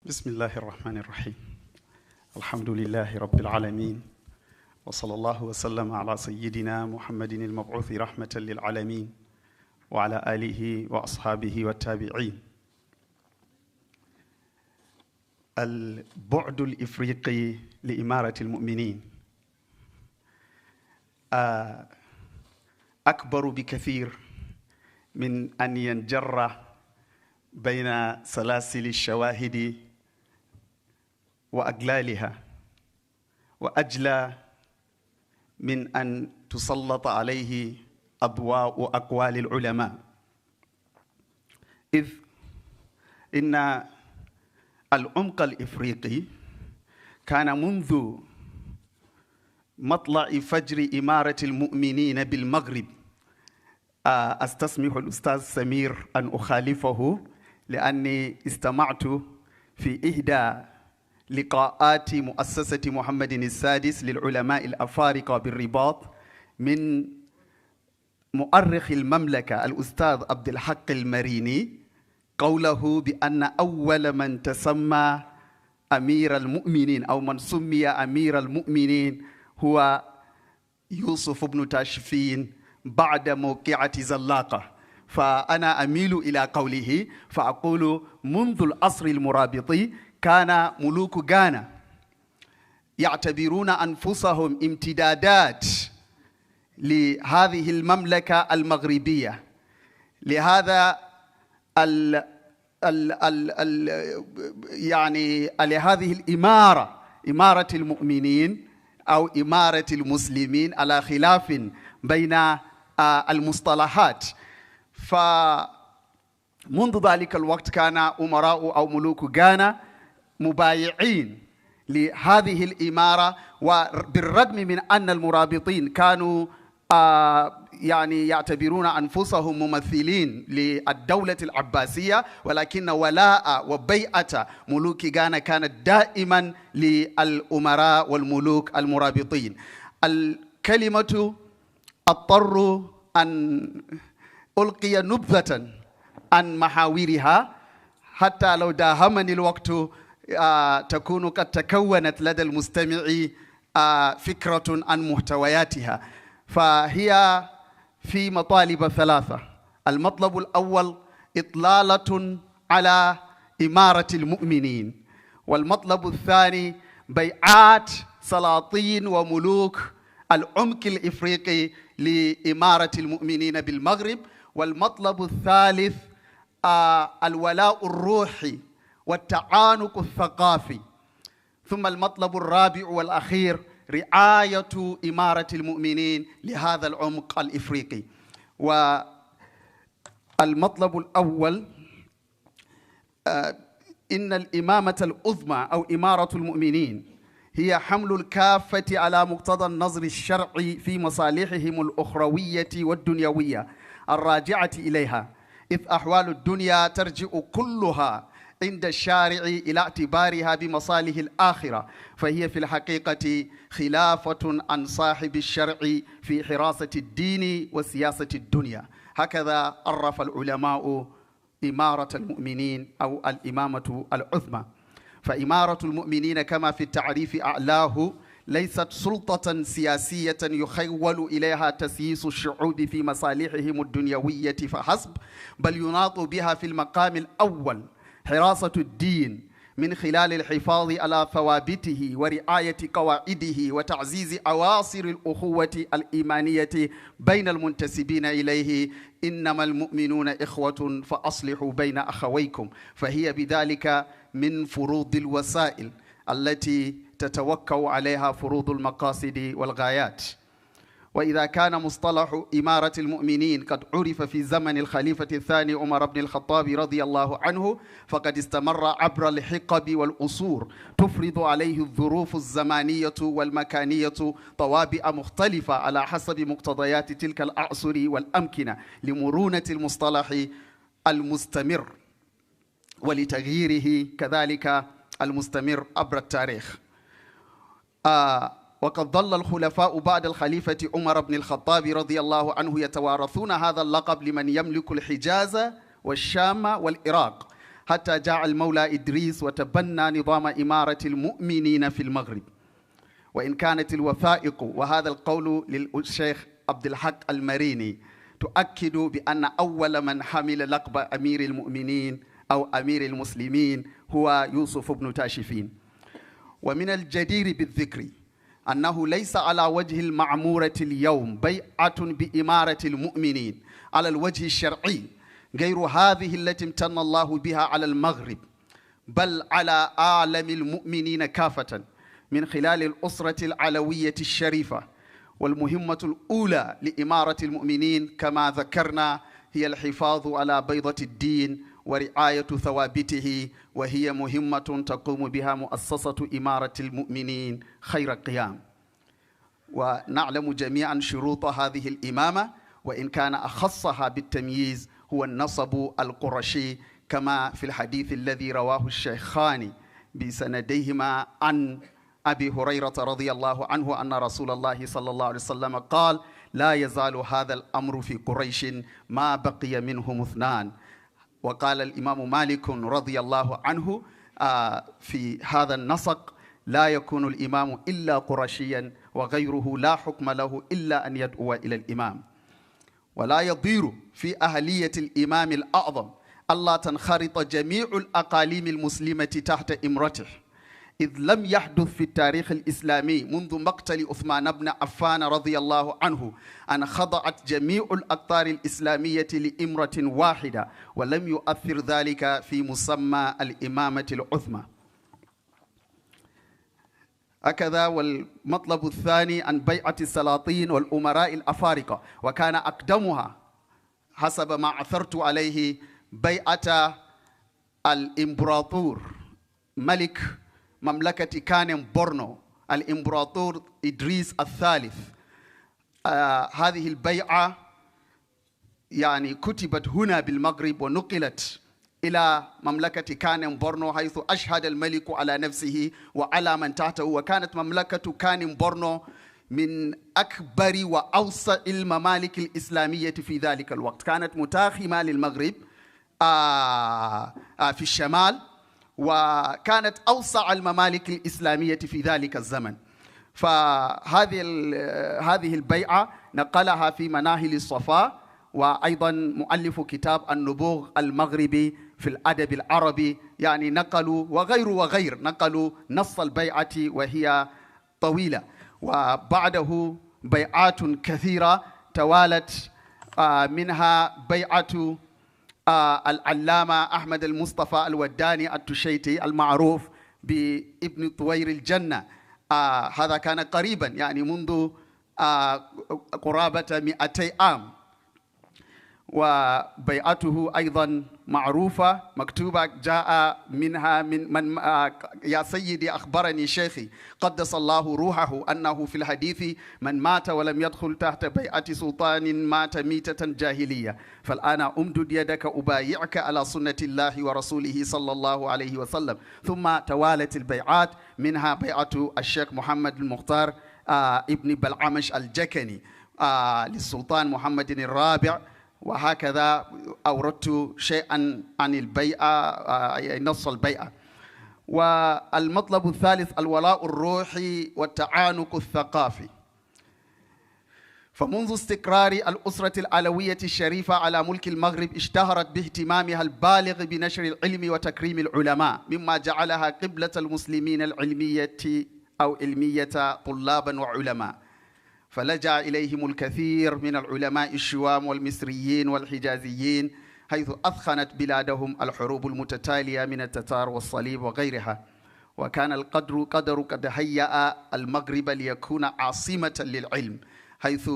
بسم الله الرحمن الرحيم. الحمد لله رب العالمين، وصلى الله وسلم على سيدنا محمد المبعوث رحمة للعالمين وعلى آله وأصحابه والتابعين. البعد الإفريقي لإمارة المؤمنين أكبر بكثير من أن ينجر بين سلاسل الشواهد وأجلالها، وأجلى من أن تسلط عليه أضواء أقوال العلماء، إذ إن العمق الإفريقي كان منذ مطلع فجر إمارة المؤمنين بالمغرب. أستسمح الأستاذ سمير أن أخالفه، لأني استمعت في إحدى لقاءات مؤسسة محمد السادس للعلماء الأفارقة بالرباط من مؤرخ المملكة الأستاذ عبد الحق المريني قوله بأن أول من تسمى أمير المؤمنين أو من سمي أمير المؤمنين هو يوسف بن تاشفين بعد موقعة زلاقة. فأنا أميل إلى قوله فأقول منذ العصر المرابطي كان ملوك غانا يعتبرون أنفسهم امتدادات لهذه المملكة المغربية، لهذا لهذه الإمارة، إمارة المؤمنين أو إمارة المسلمين، على خلاف بين المصطلحات. فمنذ ذلك الوقت كان أمراء أو ملوك غانا مبايعين لهذه الإمارة، وبالرغم من أن المرابطين كانوا يعتبرون أنفسهم ممثلين للدولة العباسية، ولكن ولاء وبيعة ملوك غانا كانت دائما للأمراء والملوك المرابطين. الكلمة أضطر أن ألقي نبذة عن محاورها، حتى لو داهمني الوقت تكون قد تكونت لدى المستمع فكرة عن محتوياتها. فهي في مطالب ثلاثة. المطلب الأول إطلالة على إمارة المؤمنين، والمطلب الثاني بيعات سلاطين وملوك العمق الإفريقي لإمارة المؤمنين بالمغرب، والمطلب الثالث الولاء الروحي والتعانق الثقافي، ثم المطلب الرابع والأخير رعاية إمارة المؤمنين لهذا العمق الإفريقي. والمطلب الأول إن الإمامة العظمى أو إمارة المؤمنين هي حمل الكافة على مقتضى النظر الشرعي في مصالحهم الأخروية والدنيوية الراجعة إليها، إذ أحوال الدنيا ترجع كلها عند الشارع إلى اعتبارها بمصالح الآخرة، فهي في الحقيقة خلافة عن صاحب الشرع في حراسة الدين وسياسة الدنيا. هكذا عرف العلماء إمارة المؤمنين أو الإمامة العظمى. فإمارة المؤمنين كما في التعريف أعلاه ليست سلطة سياسية يخول إليها تسييس الشعوب في مصالحهم الدنيوية فحسب، بل يناط بها في المقام الأول حراسة الدين من خلال الحفاظ على ثوابته ورعاية قواعده وتعزيز أواصر الأخوة الإيمانية بين المنتسبين إليه. إنما المؤمنون إخوة فأصلحوا بين أخويكم، فهي بذلك من فروض الوسائل التي تتوكل عليها فروض المقاصد والغايات. وإذا كان مصطلح إمارة المؤمنين قد عرف في زمن الخليفة الثاني عمر بن الخطاب رضي الله عنه، فقد استمر عبر الحقب والعصور تفرض عليه الظروف الزمانية والمكانية طوابع مختلفة على حسب مقتضيات تلك الأعصر والأمكنة لمرونة المصطلح المستمر ولتغييره كذلك المستمر عبر التاريخ. وقد ظل الخلفاء بعد الخليفة عمر بن الخطاب رضي الله عنه يتوارثون هذا اللقب لمن يملك الحجاز والشام والعراق، حتى جاء المولى إدريس وتبنى نظام إمارة المؤمنين في المغرب. وإن كانت الوثائق، وهذا القول للشيخ عبد الحق المريني، تؤكد بأن أول من حمل لقب أمير المؤمنين أو أمير المسلمين هو يوسف بن تاشفين. ومن الجدير بالذكر أنه ليس على وجه المعمورة اليوم بيعة بإمارة المؤمنين على الوجه الشرعي غير هذه التي امتن الله بها على المغرب، بل على عالم المؤمنين كافة من خلال الأسرة العلوية الشريفة. والمهمة الأولى لإمارة المؤمنين كما ذكرنا هي الحفاظ على بيضة الدين ورعاية ثوابته، وهي مهمة تقوم بها مؤسسة إمارة المؤمنين خير قيام. ونعلم جميعا شروط هذه الإمامة، وإن كان أخصها بالتمييز هو النصب القرشي، كما في الحديث الذي رواه الشيخان بسنديهما عن أبي هريرة رضي الله عنه أن رسول الله صلى الله عليه وسلم قال: لا يزال هذا الأمر في قريش ما بقي منهم اثنان. وقال الإمام مالك رضي الله عنه في هذا النسق: لا يكون الإمام إلا قرشيا وغيره لا حكم له إلا أن يدعو إلى الإمام. ولا يضير في أهلية الإمام الأعظم ألا تنخرط جميع الأقاليم المسلمة تحت إمرته، إذ لم يحدث في التاريخ الإسلامي منذ مقتل عثمان بن عفان رضي الله عنه أن خضعت جميع الأقطار الإسلامية لإمرة واحدة، ولم يؤثر ذلك في مسمى الإمامة العظمى. هكذا والمطلب الثاني عن بيعة السلاطين والأمراء الأفارقة، وكان أقدمها حسب ما عثرت عليه بيعة الإمبراطور ملك مملكة كانم بورنو الإمبراطور إدريس الثالث. هذه البيعة يعني كتبت هنا بالمغرب ونقلت إلى مملكة كانم بورنو، حيث أشهد الملك على نفسه وعلى من تحته. وكانت مملكة كانم بورنو من أكبر وأوسع الممالك الإسلامية في ذلك الوقت، كانت متاخمة للمغرب في الشمال، وكانت أوسع الممالك الإسلامية في ذلك الزمن. فهذه البيعة نقلها في مناهل الصفاء، وأيضا مؤلف كتاب النبوغ المغربي في الأدب العربي يعني نقلوا، وغير نقلوا نص البيعة وهي طويلة. وبعده بيعات كثيرة توالت، منها بيعة العلامة أحمد المصطفى الوداني التشيتي المعروف بابن طوير الجنة. هذا كان قريبا يعني منذ قرابة 200 عام. وبيعته أيضا معروفة مكتوبة، جاء منها من يا سيدي أخبرني شيخي قدس الله روحه أنه في الحديث: من مات ولم يدخل تحت بيعة سلطان مات ميتة جاهلية. فالآن أمدد يدك أبايعك على سنة الله ورسوله صلى الله عليه وسلم. ثم توالت البيعات، منها بيعة الشيخ محمد المختار ابن بلعمش الجكني للسلطان محمد الرابع. وهكذا أوردت شيئا عن البيعة، نص البيعة. والمطلب الثالث الولاء الروحي والتعانق الثقافي. فمنذ استقرار الأسرة العلوية الشريفة على ملك المغرب اشتهرت باهتمامها البالغ بنشر العلم وتكريم العلماء، مما جعلها قبلة المسلمين العلمية أو علمية طلابا وعلماء. فلجأ إليهم الكثير من العلماء الشوام والمصريين والحجازيين، حيث أثخنت بلادهم الحروب المتتالية من التتار والصليب وغيرها. وكان القدر قد هيأ المغرب ليكون عاصمة للعلم، حيث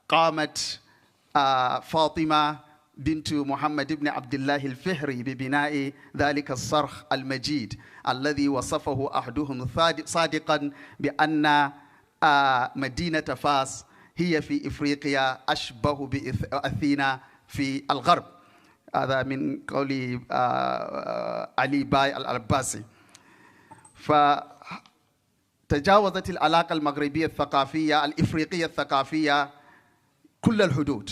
قامت فاطمة بنت محمد بن عبد الله الفهري ببناء ذلك الصرح المجيد الذي وصفه أحدهم صادقا بأن مدينة فاس هي في إفريقيا أشبه بأثينا في الغرب. هذا من قول علي باي العباسي. فتجاوزت العلاقة المغربية الثقافية الإفريقية الثقافية كل الحدود،